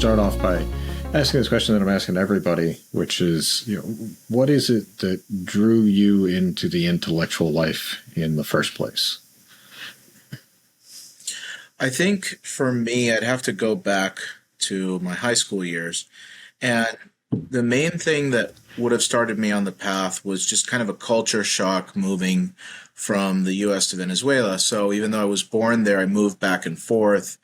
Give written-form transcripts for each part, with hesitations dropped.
start off by asking this question that I'm asking everybody, which is, what is it that drew you into the intellectual life in the first place? I think for me, I'd have to go back to my high school years. And the main thing that would have started me on the path was just kind of a culture shock moving from the US to Venezuela. So even though I was born there, I moved back and forth,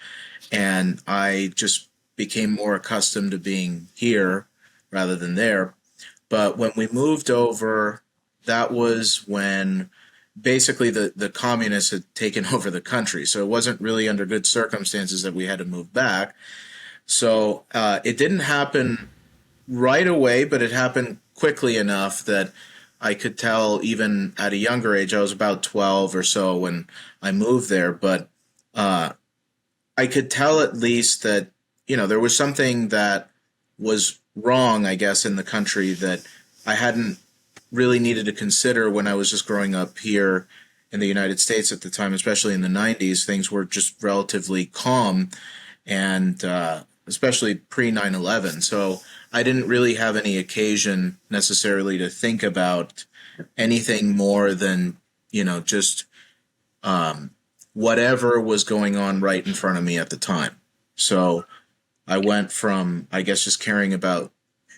and I just became more accustomed to being here rather than there. But when we moved over, that was when basically the communists had taken over the country. So it wasn't really under good circumstances that we had to move back. So it didn't happen right away, but it happened quickly enough that I could tell even at a younger age. I was about 12 or so when I moved there, but uh, I could tell at least that, there was something that was wrong, I guess, in the country that I hadn't really needed to consider when I was just growing up here in the United States at the time, especially in the 90s. Things were just relatively calm, and especially pre 9/11. So I didn't really have any occasion necessarily to think about anything more than, just whatever was going on right in front of me at the time. So I went from, I guess, just caring about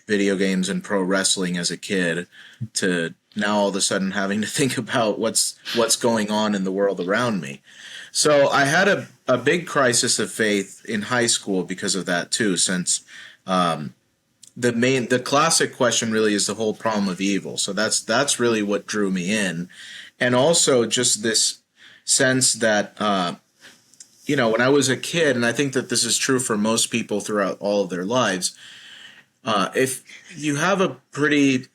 video games and pro wrestling as a kid to now all of a sudden having to think about what's going on in the world around me. So I had a big crisis of faith in high school because of that too, since the classic question really is the whole problem of evil. So that's really what drew me in, and also just this sense that when I was a kid, and I think that this is true for most people throughout all of their lives. If you have a pretty,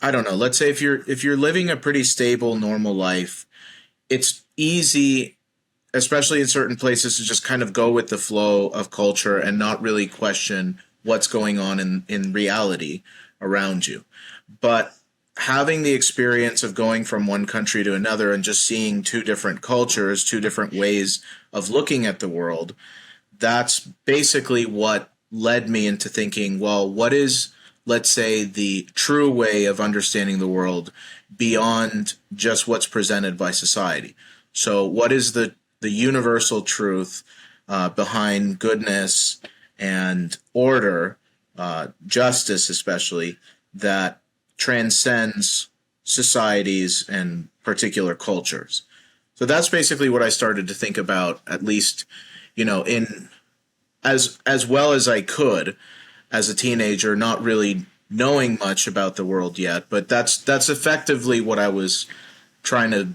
I don't know, let's say if you're living a pretty stable, normal life, it's easy, especially in certain places, to just kind of go with the flow of culture and not really question what's going on in reality around you. But having the experience of going from one country to another and just seeing two different cultures, two different ways of looking at the world, that's basically what led me into thinking, well, what is, let's say, the true way of understanding the world beyond just what's presented by society? So what is the universal truth behind goodness and order, justice especially, that transcends societies and particular cultures? So that's basically what I started to think about, at least, in as well as I could as a teenager, not really knowing much about the world yet. But that's effectively what I was trying to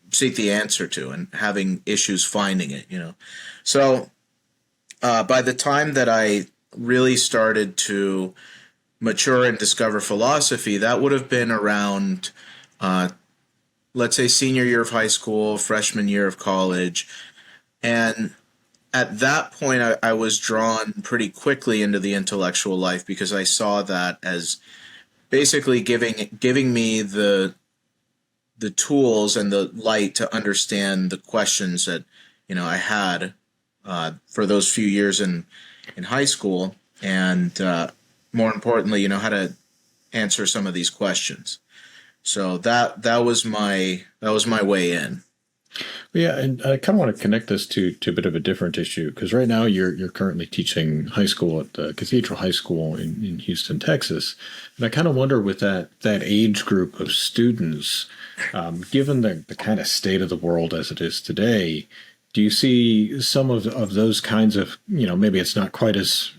seek the answer to, and having issues finding it. So by the time that I really started to mature and discover philosophy, that would have been around, let's say, senior year of high school, freshman year of college. And at that point, I was drawn pretty quickly into the intellectual life because I saw that as basically giving me the tools and the light to understand the questions that I had for those few years in high school, and more importantly, how to answer some of these questions. So that was my way in. Yeah, and I kind of want to connect this to a bit of a different issue, because right now you're currently teaching high school at the Cathedral High School in Houston, Texas, and I kind of wonder, with that age group of students, given the kind of state of the world as it is today, do you see some of those kinds of, maybe it's not quite as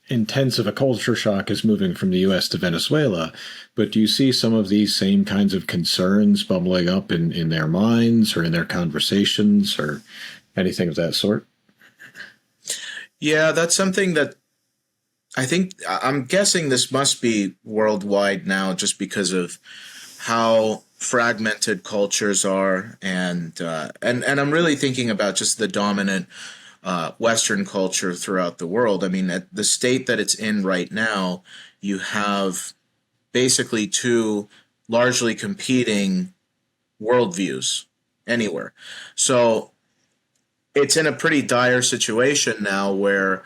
intense of a culture shock as moving from the U.S. to Venezuela, but do you see some of these same kinds of concerns bubbling up in their minds or in their conversations or anything of that sort? Yeah, that's something that I'm guessing this must be worldwide now, just because of how fragmented cultures are, and I'm really thinking about just the dominant Western culture throughout the world. I mean, at the state that it's in right now, you have basically two largely competing worldviews anywhere. So it's in a pretty dire situation now where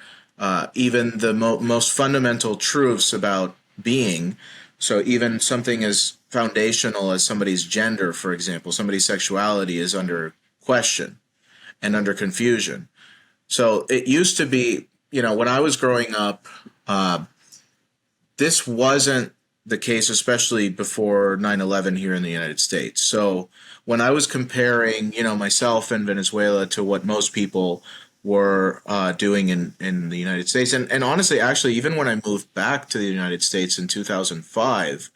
even the most fundamental truths about being. So even something as foundational as somebody's gender, for example, somebody's sexuality is under question and under confusion. So it used to be, when I was growing up, this wasn't the case, especially before 9/11 here in the United States. So when I was comparing, myself in Venezuela to what most people were doing in the United States, and honestly, actually, even when I moved back to the United States in 2005,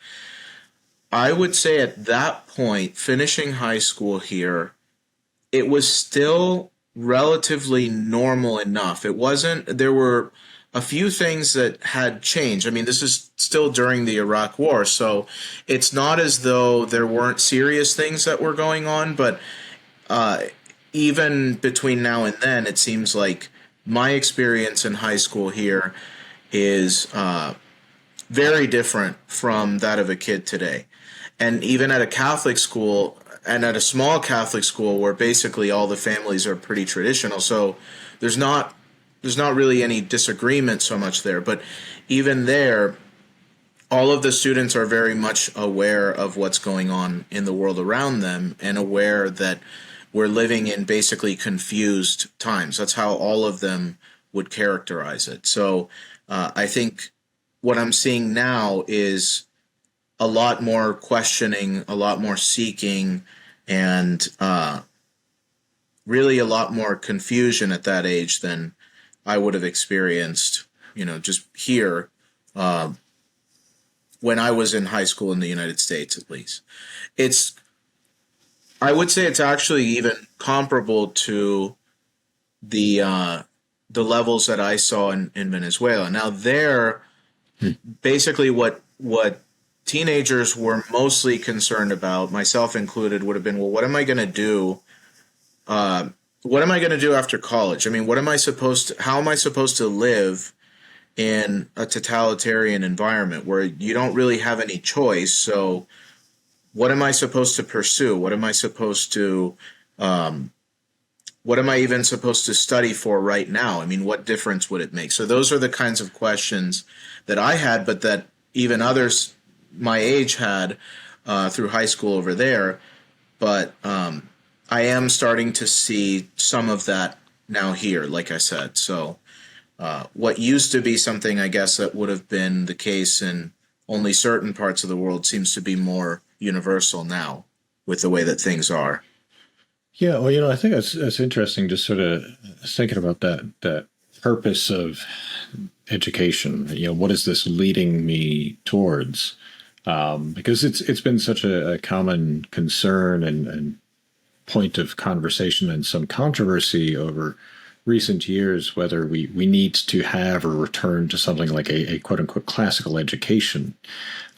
I would say at that point, finishing high school here, it was still relatively normal enough. It wasn't, there were a few things that had changed. I mean, this is still during the Iraq War, so it's not as though there weren't serious things that were going on, but uh, even between now and then, it seems like my experience in high school here is very different from that of a kid today. And even at a Catholic school, and at a small Catholic school where basically all the families are pretty traditional, so there's not there's not really any disagreement so much there. But even there, all of the students are very much aware of what's going on in the world around them and aware that we're living in basically confused times. That's how all of them would characterize it. So I think what I'm seeing now is a lot more questioning, a lot more seeking, and really a lot more confusion at that age than I would have experienced, just here when I was in high school in the United States, at least. It's, I would say it's actually even comparable to the levels that I saw in Venezuela. Now there, basically what teenagers were mostly concerned about, myself included, would have been, well, what am I going to do? What am I going to do after college? I mean, how am I supposed to live in a totalitarian environment where you don't really have any choice? So what am I supposed to pursue? What am I even supposed to study for right now? I mean, what difference would it make? So those are the kinds of questions that I had, but that even others my age had through high school over there. But I am starting to see some of that now here, like I said. So what used to be something, I guess, that would have been the case in only certain parts of the world seems to be more universal now with the way that things are. Yeah, well, I think that's interesting. Just sort of thinking about that purpose of education. What is this leading me towards? Because it's been such a common concern and point of conversation and some controversy over recent years whether we need to have or return to something like a quote unquote classical education,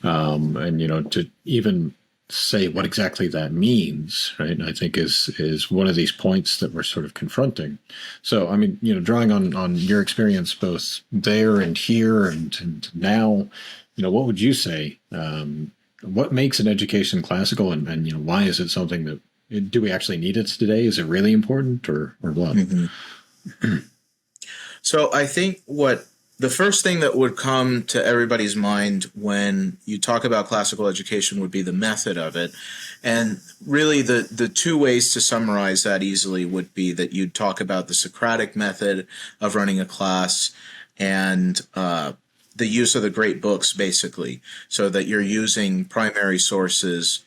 and to even say what exactly that means, right? I think is one of these points that we're sort of confronting. So, I mean, drawing on your experience both there and here and now, what would you say? What makes an education classical, and why is it something that do we actually need it today? Is it really important, or what? Mm-hmm. So I think what the first thing that would come to everybody's mind when you talk about classical education would be the method of it. And really the two ways to summarize that easily would be that you'd talk about the Socratic method of running a class and the use of the great books, basically, so that you're using primary sources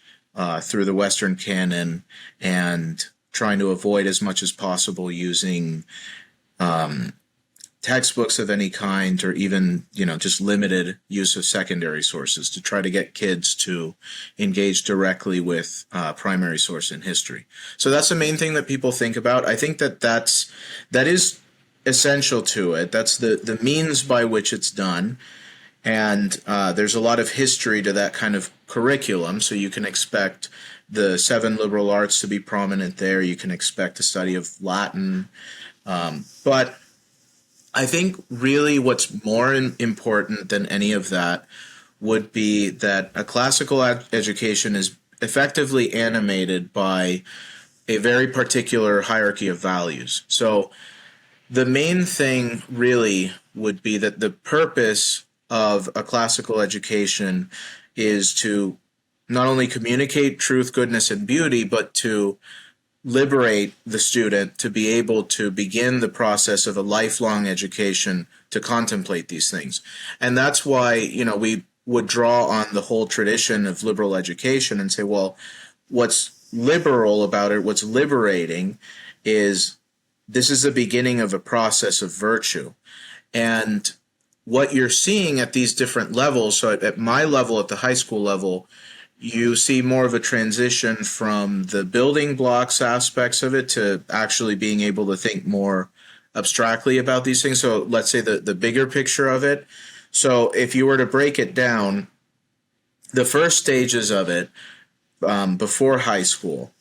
through the Western canon and trying to avoid as much as possible using textbooks of any kind, or even just limited use of secondary sources to try to get kids to engage directly with primary source in history. So that's the main thing that people think about. I think that is essential to it. That's the means by which it's done. And there's a lot of history to that kind of curriculum, so you can expect the 7 liberal arts to be prominent there. You can expect a study of Latin. But I think really what's more important than any of that would be that a classical education is effectively animated by a very particular hierarchy of values. So the main thing really would be that the purpose of a classical education is to not only communicate truth, goodness, and beauty, but to liberate the student to be able to begin the process of a lifelong education to contemplate these things. And that's why, we would draw on the whole tradition of liberal education and say, well, what's liberal about it, what's liberating, is this is the beginning of a process of virtue. And what you're seeing at these different levels, so at my level, at the high school level, you see more of a transition from the building blocks aspects of it to actually being able to think more abstractly about these things. So let's say the bigger picture of it. So if you were to break it down, the first stages of it before high school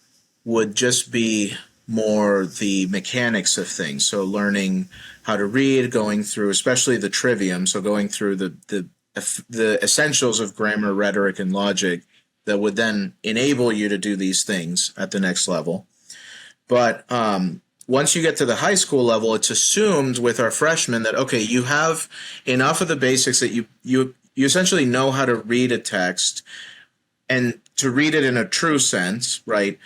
would just be more the mechanics of things. So learning how to read, going through especially the trivium, so going through the essentials of grammar, rhetoric, and logic that would then enable you to do these things at the next level. But once you get to the high school level, it's assumed with our freshmen that, okay, you have enough of the basics that you essentially know how to read a text and to read it in a true sense, right?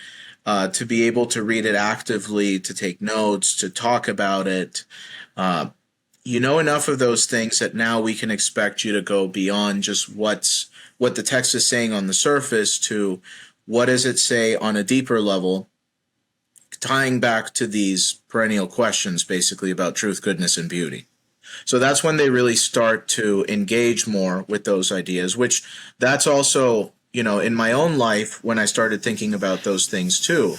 To be able to read it actively, to take notes, to talk about it. You know enough of those things that now we can expect you to go beyond just what the text is saying on the surface to what does it say on a deeper level, tying back to these perennial questions basically about truth, goodness, and beauty. So that's when they really start to engage more with those ideas, which that's also, in my own life when I started thinking about those things too.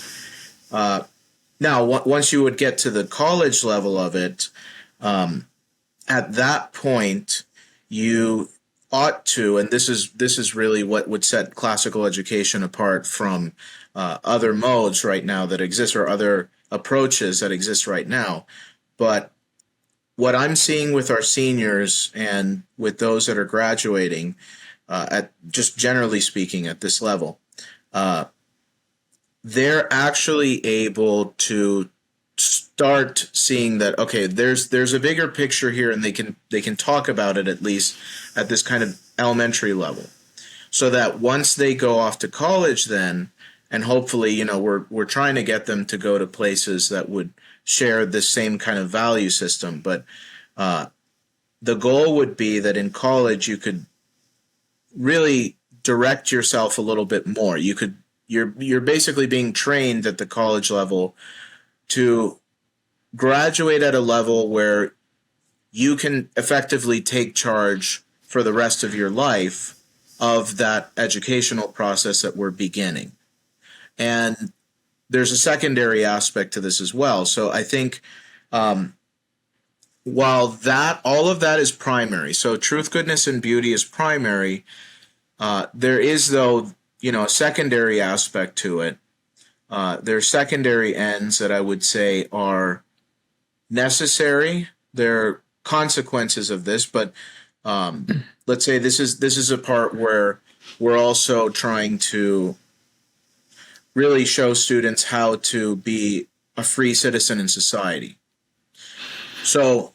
Now, once you would get to the college level of it, at that point, you ought to, and this is really what would set classical education apart from other modes right now that exist or other approaches that exist right now. But what I'm seeing with our seniors and with those that are graduating, at just generally speaking at this level, they're actually able to start seeing that, okay, there's a bigger picture here, and they can talk about it at least at this kind of elementary level, so that once they go off to college, then, and hopefully, we're trying to get them to go to places that would share the same kind of value system, but the goal would be that in college you could really direct yourself a little bit more. You're basically being trained at the college level to graduate at a level where you can effectively take charge for the rest of your life of that educational process that we're beginning. And there's a secondary aspect to this as well. So I think while all of that is primary, so truth, goodness, and beauty is primary, there is, though, a secondary aspect to it. There are secondary ends that I would say are necessary. There are consequences of this, but let's say this is a part where we're also trying to really show students how to be a free citizen in society. So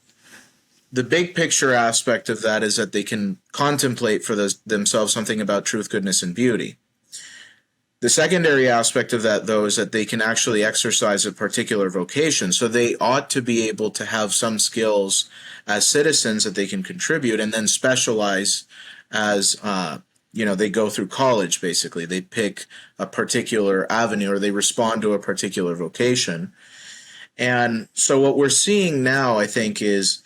the big picture aspect of that is that they can contemplate for themselves something about truth, goodness, and beauty. The secondary aspect of that, though, is that they can actually exercise a particular vocation. So they ought to be able to have some skills as citizens that they can contribute, and then specialize as, they go through college, basically. They pick a particular avenue, or they respond to a particular vocation. And so what we're seeing now, I think, is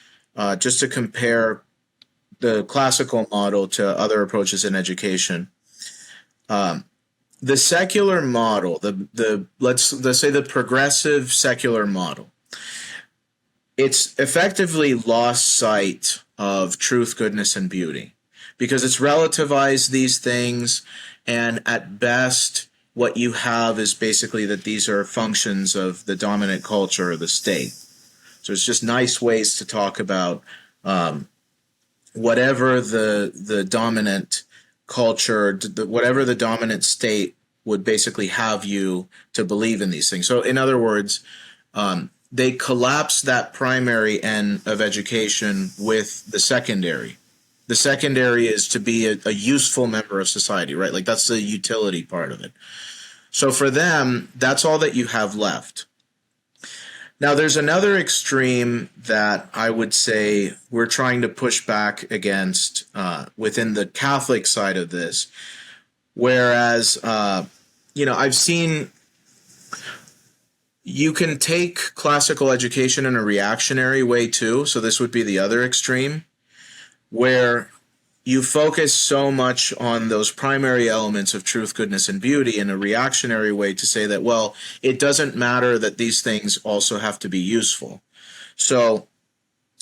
just to compare the classical model to other approaches in education. The secular model, let's say the progressive secular model, it's effectively lost sight of truth, goodness, and beauty, because it's relativized these things, and at best what you have is basically that these are functions of the dominant culture or the state. So it's just nice ways to talk about whatever the dominant culture, whatever the dominant state would basically have you to believe in these things. So in other words, they collapse that primary end of education with the secondary. The secondary is to be a useful member of society, right? Like that's the utility part of it. So for them, that's all that you have left. Now, there's another extreme that I would say we're trying to push back against within the Catholic side of this. Whereas, I've seen you can take classical education in a reactionary way too. So this would be the other extreme, where you focus so much on those primary elements of truth, goodness, and beauty in a reactionary way to say that, well, it doesn't matter that these things also have to be useful. So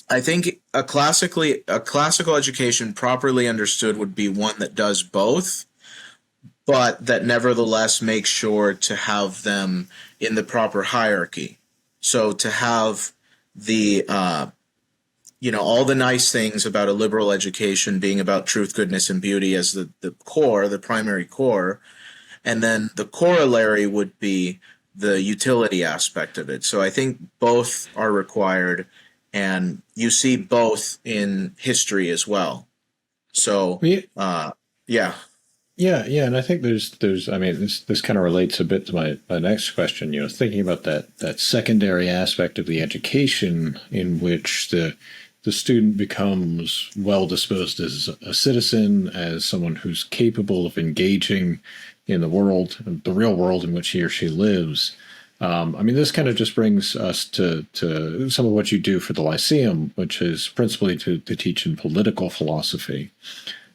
I think a classical education properly understood would be one that does both, but that nevertheless makes sure to have them in the proper hierarchy. So to have the all the nice things about a liberal education being about truth, goodness, and beauty as the core, the primary core. And then the corollary would be the utility aspect of it. So I think both are required, and you see both in history as well. So, yeah. Yeah, and I think I mean, this kind of relates a bit to my next question. Thinking about that secondary aspect of the education in which the student becomes well disposed as a citizen, as someone who's capable of engaging in the world, the real world in which he or she lives. I mean, this kind of just brings us to some of what you do for the Lyceum, which is principally to teach in political philosophy.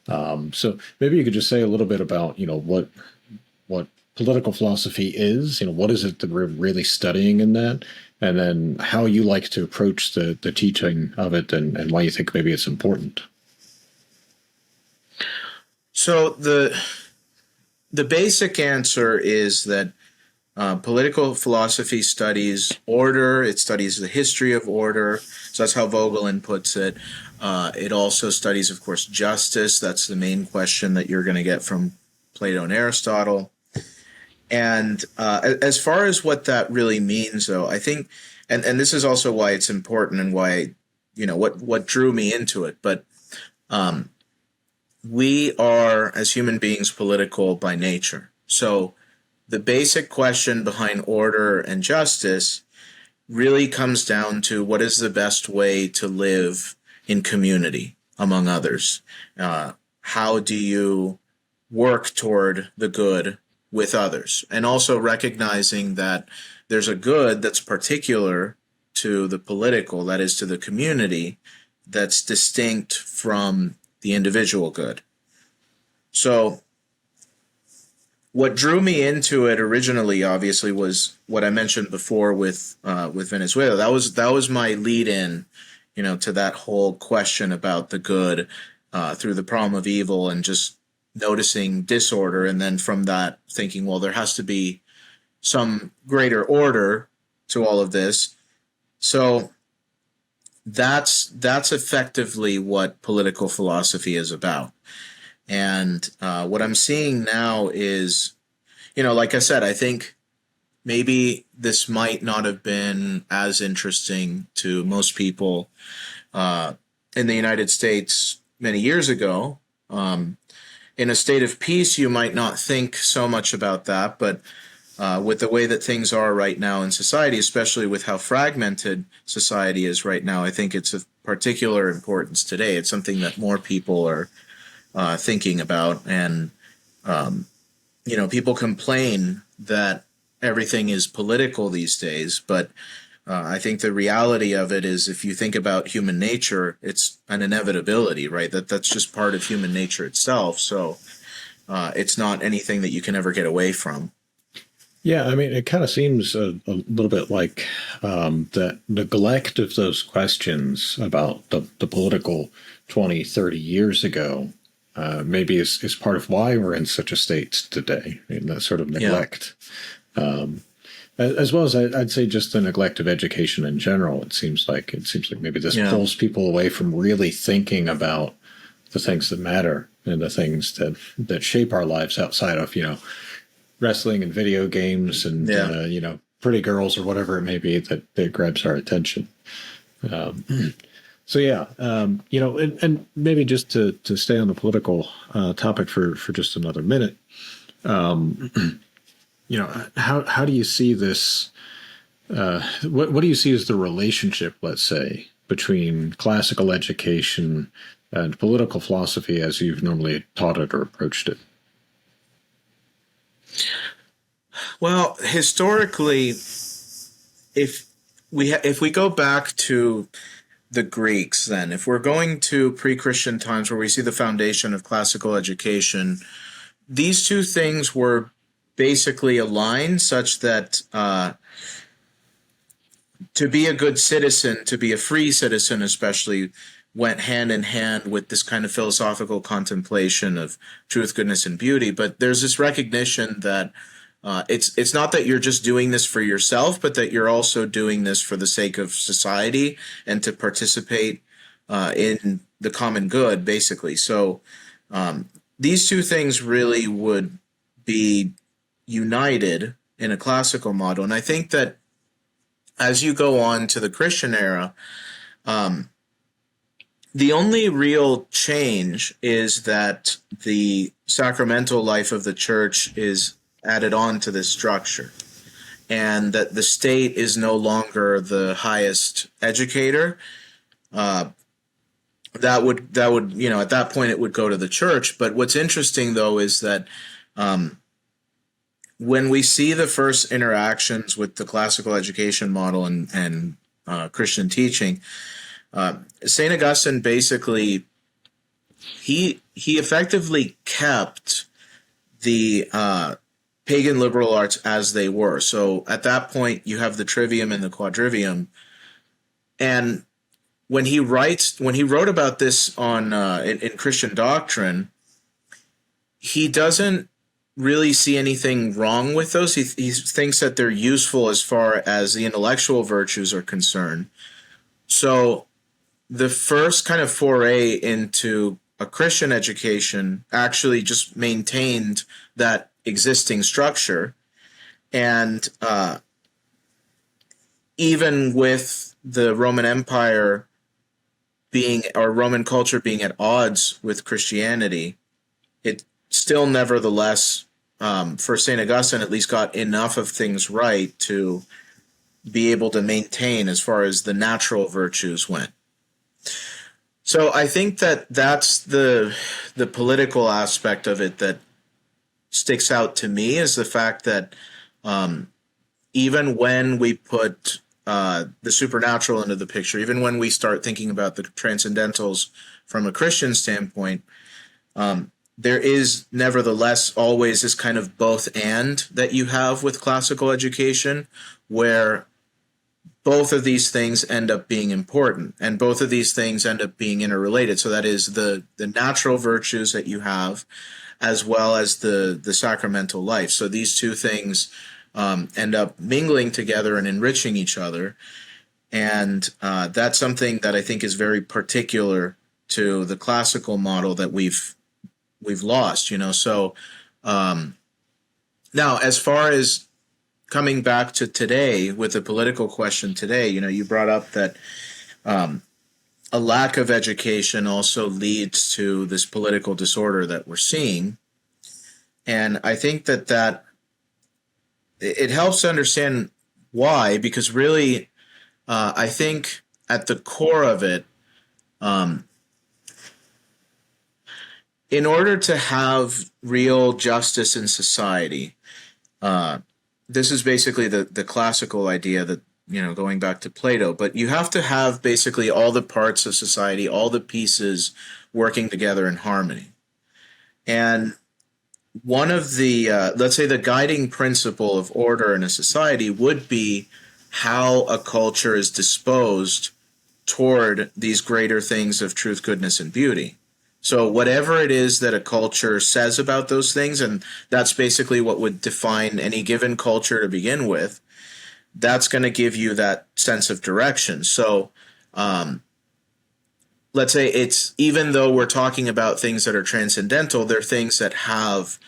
So maybe you could just say a little bit about, what political philosophy is, what is it that we're really studying in that, and then how you like to approach the teaching of it, and why you think maybe it's important. So the basic answer is that political philosophy studies order. It studies the history of order. So that's how Vogelin puts it. It also studies, of course, justice. That's the main question that you're going to get from Plato and Aristotle. And as far as what that really means, though, I think, and this is also why it's important and why, what drew me into it. But we are, as human beings, political by nature. So the basic question behind order and justice really comes down to what is the best way to live in community, among others. How do you work toward the good with others? And also recognizing that there's a good that's particular to the political, that is to the community, that's distinct from the individual good. So what drew me into it originally, obviously, was what I mentioned before with Venezuela. That was my lead in, to that whole question about the good through the problem of evil, and just noticing disorder, and then from that thinking, well, there has to be some greater order to all of this. So that's effectively what political philosophy is about. And what I'm seeing now is, like I said, I think maybe this might not have been as interesting to most people in the United States many years ago. In a state of peace, you might not think so much about that, but with the way that things are right now in society, especially with how fragmented society is right now, I think it's of particular importance today. It's something that more people are thinking about, and people complain that everything is political these days, but I think the reality of it is, if you think about human nature, it's an inevitability, right? That's just part of human nature itself. So it's not anything that you can ever get away from. Yeah, I mean, it kind of seems a little bit like that neglect of those questions about the political 20, 30 years ago maybe is part of why we're in such a state today, in that sort of neglect. Yeah. As well as I'd say just the neglect of education in general. It seems like maybe this pulls people away from really thinking about the things that matter and the things that shape our lives outside of, wrestling and video games and, pretty girls or whatever it may be that grabs our attention. Um, so yeah, and maybe just to stay on the political topic for just another minute, how do you see this? What do you see as the relationship, let's say, between classical education and political philosophy as you've normally taught it or approached it? Well, historically, if if we go back to the Greeks, then if we're going to pre-Christian times where we see the foundation of classical education, these two things were basically aligned such that to be a good citizen, to be a free citizen especially, went hand in hand with this kind of philosophical contemplation of truth, goodness, and beauty. But there's this recognition that it's not that you're just doing this for yourself, but that you're also doing this for the sake of society and to participate in the common good, basically. So these two things really would be united in a classical model. And I think that as you go on to the Christian era, the only real change is that the sacramental life of the church is added on to this structure, and that the state is no longer the highest educator. That would at that point it would go to the church. But what's interesting though is that when we see the first interactions with the classical education model and Christian teaching, Saint Augustine basically he effectively kept the pagan liberal arts as they were. So at that point, you have the trivium and the quadrivium, and when he wrote about this on in Christian doctrine, he doesn't really see anything wrong with those. He thinks that they're useful as far as the intellectual virtues are concerned. So the first kind of foray into a Christian education actually just maintained that existing structure. And even with the Roman Empire Roman culture being at odds with Christianity, it still nevertheless, for St. Augustine, at least got enough of things right to be able to maintain as far as the natural virtues went. So I think that that's the political aspect of it that sticks out to me, is the fact that even when we put the supernatural into the picture, even when we start thinking about the transcendentals from a Christian standpoint, there is nevertheless always this kind of both and that you have with classical education, where both of these things end up being important, and both of these things end up being interrelated. So that is the natural virtues that you have, as well as the sacramental life. So these two things end up mingling together and enriching each other. And that's something that I think is very particular to the classical model that we've lost, So now, as far as coming back to today with the political question today, you brought up that a lack of education also leads to this political disorder that we're seeing. And I think that it helps to understand why, because really, I think at the core of it, in order to have real justice in society, this is basically the classical idea that, going back to Plato, but you have to have basically all the parts of society, all the pieces working together in harmony. And one of the, let's say, the guiding principle of order in a society would be how a culture is disposed toward these greater things of truth, goodness, and beauty. So whatever it is that a culture says about those things, and that's basically what would define any given culture to begin with, that's going to give you that sense of direction. So let's say it's, even though we're talking about things that are transcendental, they're things that have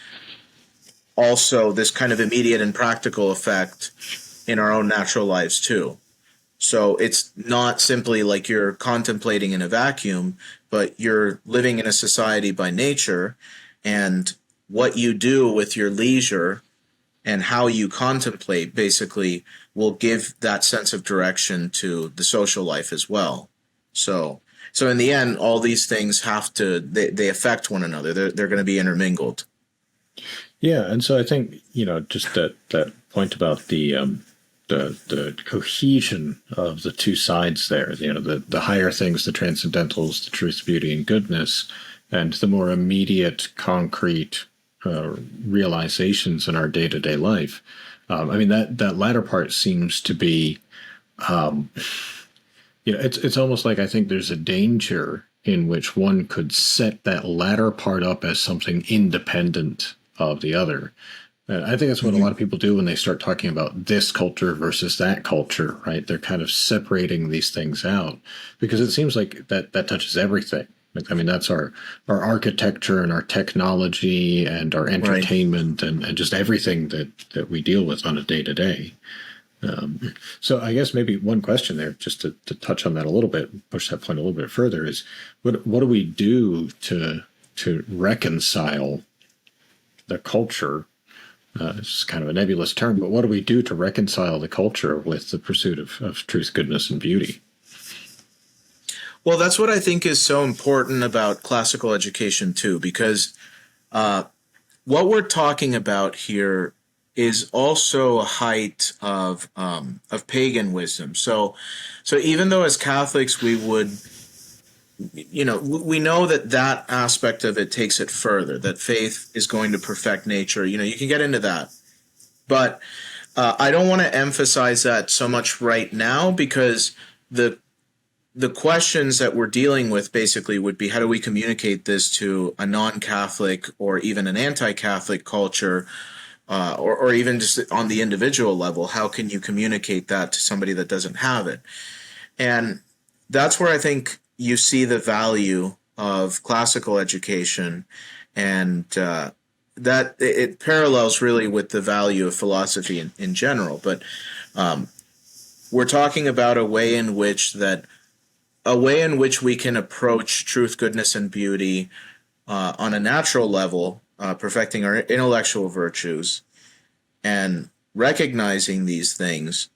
also this kind of immediate and practical effect in our own natural lives too. So it's not simply like you're contemplating in a vacuum, but you're living in a society by nature, and what you do with your leisure and how you contemplate basically will give that sense of direction to the social life as well. So so in the end, all these things have to they affect one another. They're going to be intermingled. Yeah, and so I think just that point about the cohesion of the two sides there. The higher things, the transcendentals, the truth, beauty, and goodness, and the more immediate, concrete realizations in our day to day life. I mean that latter part seems to be it's almost like I think there's a danger in which one could set that latter part up as something independent of the other. And I think that's what a lot of people do when they start talking about this culture versus that culture, right? They're kind of separating these things out because it seems like that touches everything. Like, I mean, that's our architecture and our technology and our Right. entertainment and just everything that we deal with on a day to day. So I guess maybe one question there, just to touch on that a little bit, push that point a little bit further, is what do we do to reconcile the culture? It's kind of a nebulous term, but what do we do to reconcile the culture with the pursuit of truth, goodness, and beauty? Well, that's what I think is so important about classical education too, because what we're talking about here is also a height of pagan wisdom. So even though as Catholics we would, we know that that aspect of it takes it further. That faith is going to perfect nature. You can get into that, but I don't want to emphasize that so much right now because the the questions that we're dealing with basically would be how do we communicate this to a non-Catholic or even an anti-Catholic culture, or even just on the individual level? How can you communicate that to somebody that doesn't have it? And that's where I think you see the value of classical education, and that it parallels really with the value of philosophy in general. But we're talking about a way in which we can approach truth, goodness, and beauty on a natural level, perfecting our intellectual virtues and recognizing these things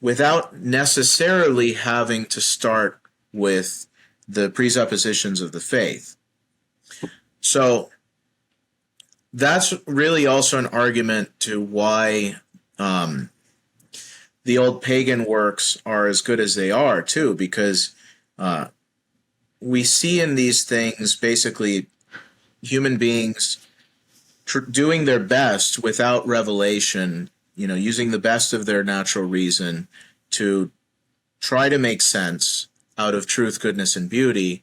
without necessarily having to start with the presuppositions of the faith. So that's really also an argument to why the old pagan works are as good as they are, too, because we see in these things basically human beings doing their best without revelation, using the best of their natural reason to try to make sense out of truth, goodness, and beauty,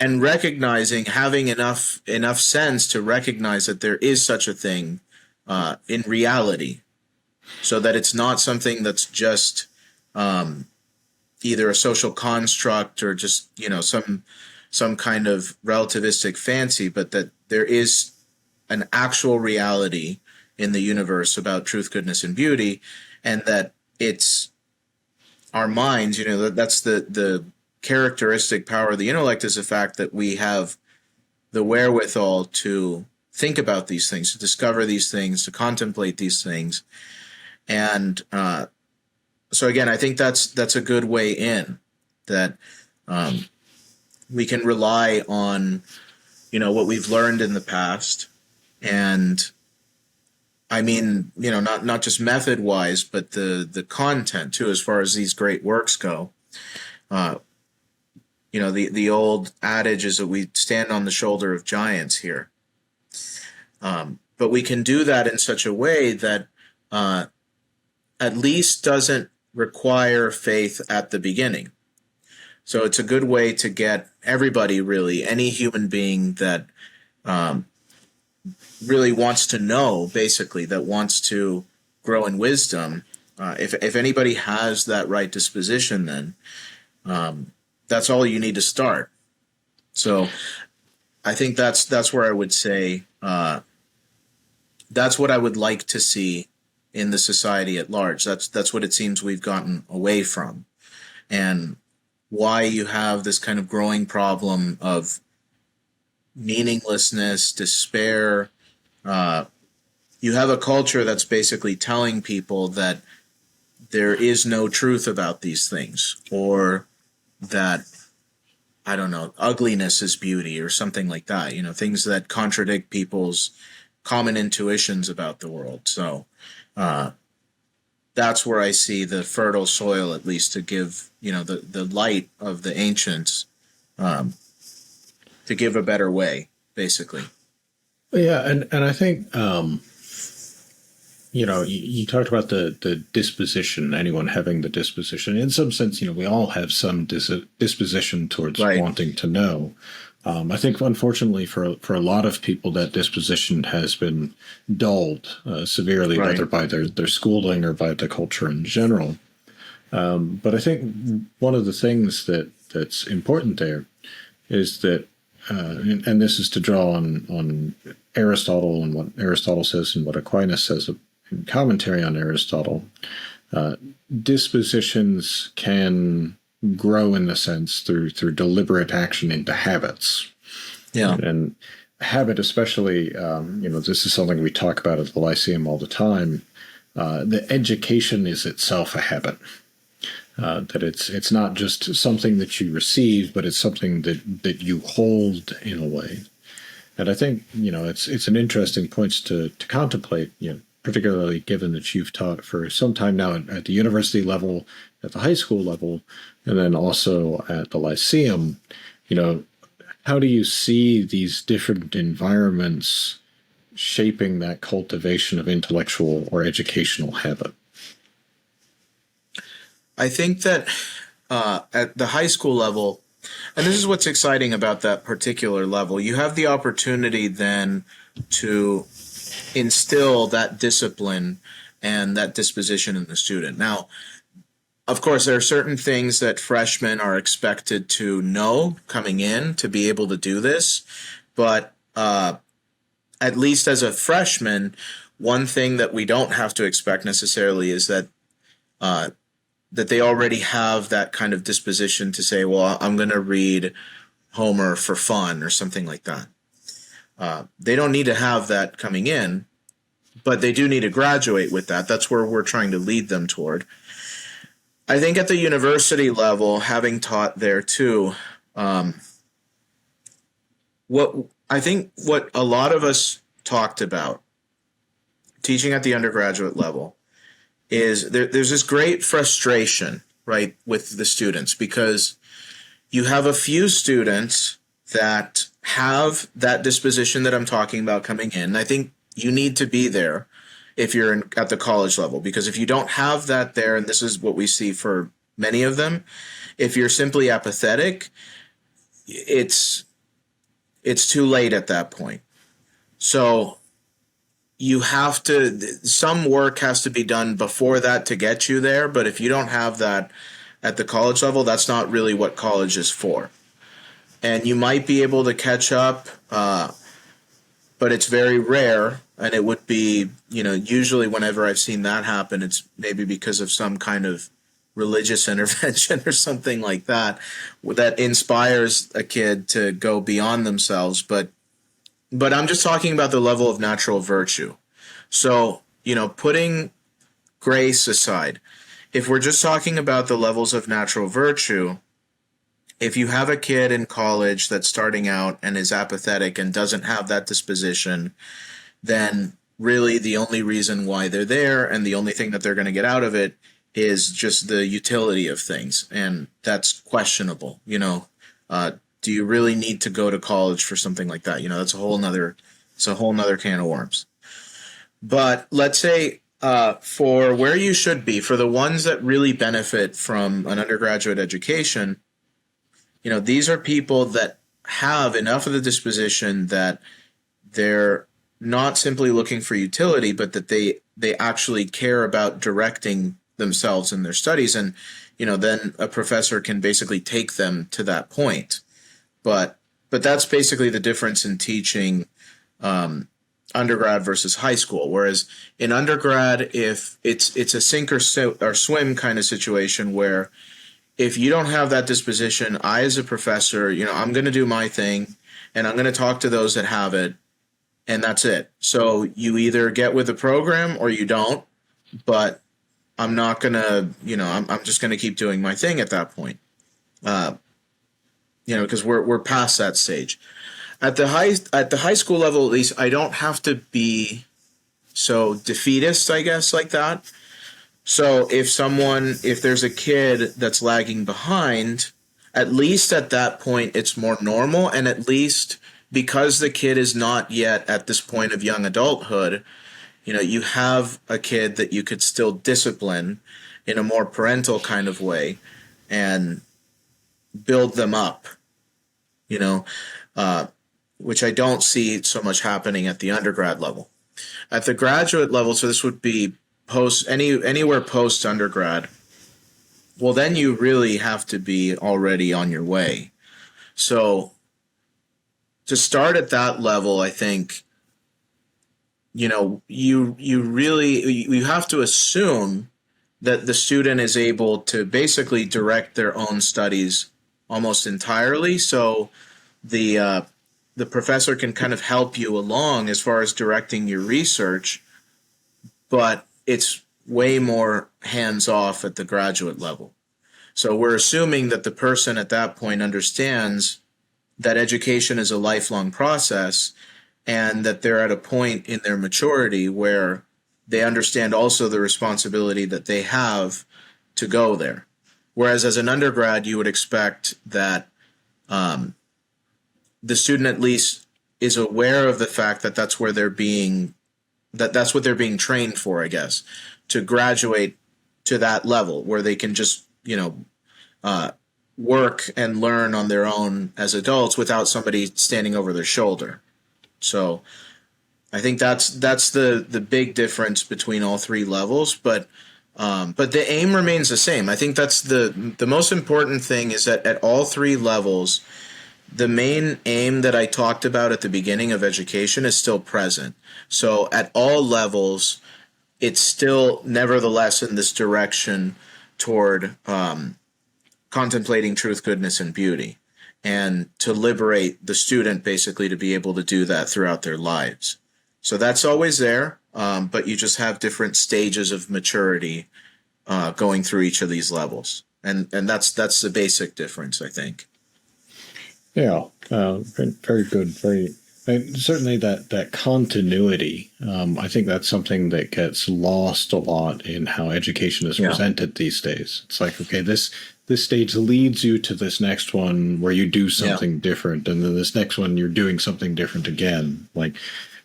and recognizing, having enough sense to recognize that there is such a thing in reality, so that it's not something that's just either a social construct or just some kind of relativistic fancy, but that there is an actual reality in the universe about truth, goodness, and beauty, and that it's our minds. That's the characteristic power of the intellect, is the fact that we have the wherewithal to think about these things, to discover these things, to contemplate these things, and so again, I think that's a good way in, that we can rely on what we've learned in the past, and I mean not just method wise, but the content too, as far as these great works go. The old adage is that we stand on the shoulder of giants here, but we can do that in such a way that at least doesn't require faith at the beginning. So it's a good way to get everybody, really, any human being that really wants to know, basically, that wants to grow in wisdom. If anybody has that right disposition, then that's all you need to start. So I think that's where I would say that's what I would like to see in the society at large. That's what it seems we've gotten away from, and why you have this kind of growing problem of meaninglessness, despair. You have a culture that's basically telling people that there is no truth about these things, or that, I don't know, ugliness is beauty or something like that. Things that contradict people's common intuitions about the world. So that's where I see the fertile soil, at least to give, the light of the ancients, um, to give a better way, basically. Yeah, and I think you talked about the disposition, anyone having the disposition. In some sense, we all have some disposition towards Right. wanting to know. I think, unfortunately, for a lot of people, that disposition has been dulled severely, Right. whether by their schooling or by the culture in general. But I think one of the things that's important there is that, and this is to draw on Aristotle and what Aristotle says and what Aquinas says in commentary on Aristotle. Dispositions can grow in the sense through deliberate action into habits. Yeah. And habit, especially, this is something we talk about at the Lyceum all the time. The education is itself a habit. That it's not just something that you receive, but it's something that you hold in a way. And I think it's an interesting point to contemplate. Particularly given that you've taught for some time now at the university level, at the high school level, and then also at the Lyceum. How do you see these different environments shaping that cultivation of intellectual or educational habit? I think that at the high school level, and this is what's exciting about that particular level, you have the opportunity then to instill that discipline and that disposition in the student. Now, of course, there are certain things that freshmen are expected to know coming in to be able to do this, but at least as a freshman, one thing that we don't have to expect necessarily is that that they already have that kind of disposition to say, well, I'm going to read Homer for fun or something like that. They don't need to have that coming in, but they do need to graduate with that. That's where we're trying to lead them toward. I think at the university level, having taught there too, what a lot of us talked about teaching at the undergraduate level is there's this great frustration, right, with the students, because you have a few students that have that disposition that I'm talking about coming in. I think you need to be there if you're at the college level, because if you don't have that there, and this is what we see for many of them, if you're simply apathetic, it's too late at that point. So you have to, some work has to be done before that to get you there, but if you don't have that at the college level, that's not really what college is for. And you might be able to catch up, but it's very rare, and it would be, usually whenever I've seen that happen, it's maybe because of some kind of religious intervention or something like that that inspires a kid to go beyond themselves. But I'm just talking about the level of natural virtue. So, putting grace aside, if we're just talking about the levels of natural virtue, if you have a kid in college that's starting out and is apathetic and doesn't have that disposition, then really the only reason why they're there and the only thing that they're going to get out of it is just the utility of things. And that's questionable. Do you really need to go to college for something like that? That's a whole nother can of worms. But let's say for where you should be, for the ones that really benefit from an undergraduate education, these are people that have enough of the disposition that they're not simply looking for utility, but that they actually care about directing themselves in their studies. And, then a professor can basically take them to that point. But that's basically the difference in teaching undergrad versus high school. Whereas in undergrad, if it's a sink or swim kind of situation where if you don't have that disposition, I as a professor, I'm going to do my thing and I'm going to talk to those that have it, and that's it. So you either get with the program or you don't, but I'm not going to, I'm just going to keep doing my thing at that point. Because we're past that stage. At the high school level, at least, I don't have to be so defeatist, I guess, like that. So if there's a kid that's lagging behind, at least at that point it's more normal, and at least because the kid is not yet at this point of young adulthood, you have a kid that you could still discipline in a more parental kind of way and build them up, you know, which I don't see so much happening at the undergrad level. At the graduate level, so this would be anywhere post undergrad, well, then you really have to be already on your way. So to start at that level, I think, you have to assume that the student is able to basically direct their own studies almost entirely. So the professor can kind of help you along as far as directing your research, but it's way more hands off at the graduate level. So we're assuming that the person at that point understands that education is a lifelong process and that they're at a point in their maturity where they understand also the responsibility that they have to go there. Whereas as an undergrad, you would expect that the student at least is aware of the fact that that's what they're being trained for, I guess, to graduate to that level where they can just, work and learn on their own as adults without somebody standing over their shoulder. So I think that's the big difference between all three levels, but the aim remains the same. I think that's the most important thing is that at all three levels, the main aim that I talked about at the beginning of education is still present. So at all levels, it's still nevertheless in this direction toward contemplating truth, goodness, and beauty, and to liberate the student basically to be able to do that throughout their lives. So that's always there, but you just have different stages of maturity going through each of these levels, and that's the basic difference, I think. Yeah, very good. Certainly that continuity. I think that's something that gets lost a lot in how education is presented these days. It's like, okay, this stage leads you to this next one where you do something different, and then this next one you're doing something different again. Like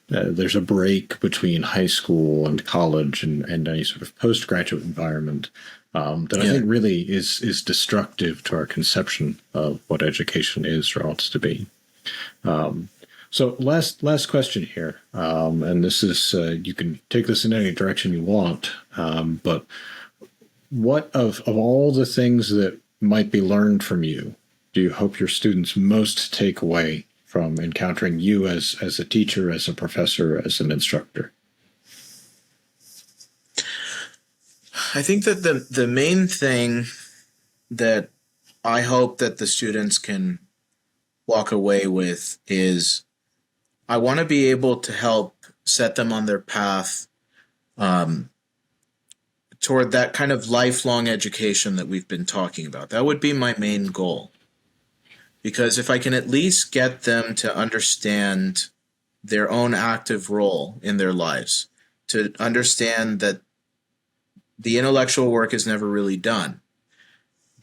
there's a break between high school and college and a sort of postgraduate environment. That I think really is destructive to our conception of what education is or ought to be. So last question here, and this is you can take this in any direction you want, but what of all the things that might be learned from you do you hope your students most take away from encountering you as a teacher, as a professor, as an instructor? I think that the main thing that I hope that the students can walk away with is I want to be able to help set them on their path toward that kind of lifelong education that we've been talking about. That would be my main goal. Because if I can at least get them to understand their own active role in their lives, to understand that the intellectual work is never really done,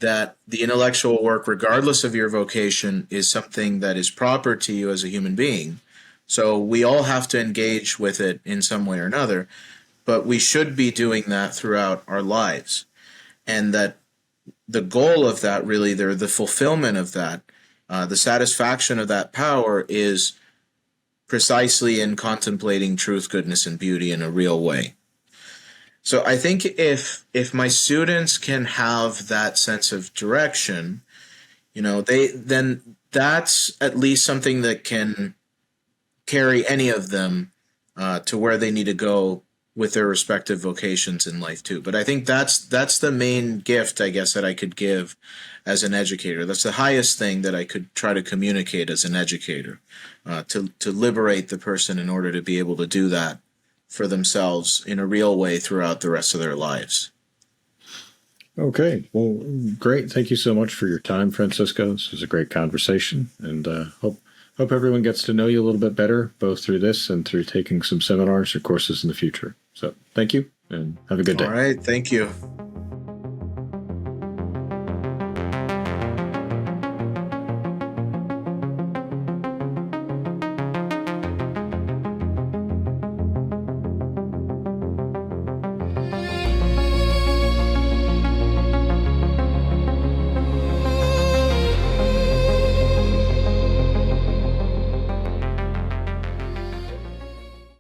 that the intellectual work, regardless of your vocation, is something that is proper to you as a human being. So we all have to engage with it in some way or another, but we should be doing that throughout our lives. And that the goal of that, really, the fulfillment of that, the satisfaction of that power is precisely in contemplating truth, goodness, and beauty in a real way. So I think if my students can have that sense of direction, then that's at least something that can carry any of them to where they need to go with their respective vocations in life too. But I think that's the main gift, I guess, that I could give as an educator. That's the highest thing that I could try to communicate as an educator, to liberate the person in order to be able to do that for themselves in a real way throughout the rest of their lives. Okay. Well, great. Thank you so much for your time, Francisco. This was a great conversation, and hope everyone gets to know you a little bit better, both through this and through taking some seminars or courses in the future. So thank you, and have a good day. All right. Thank you.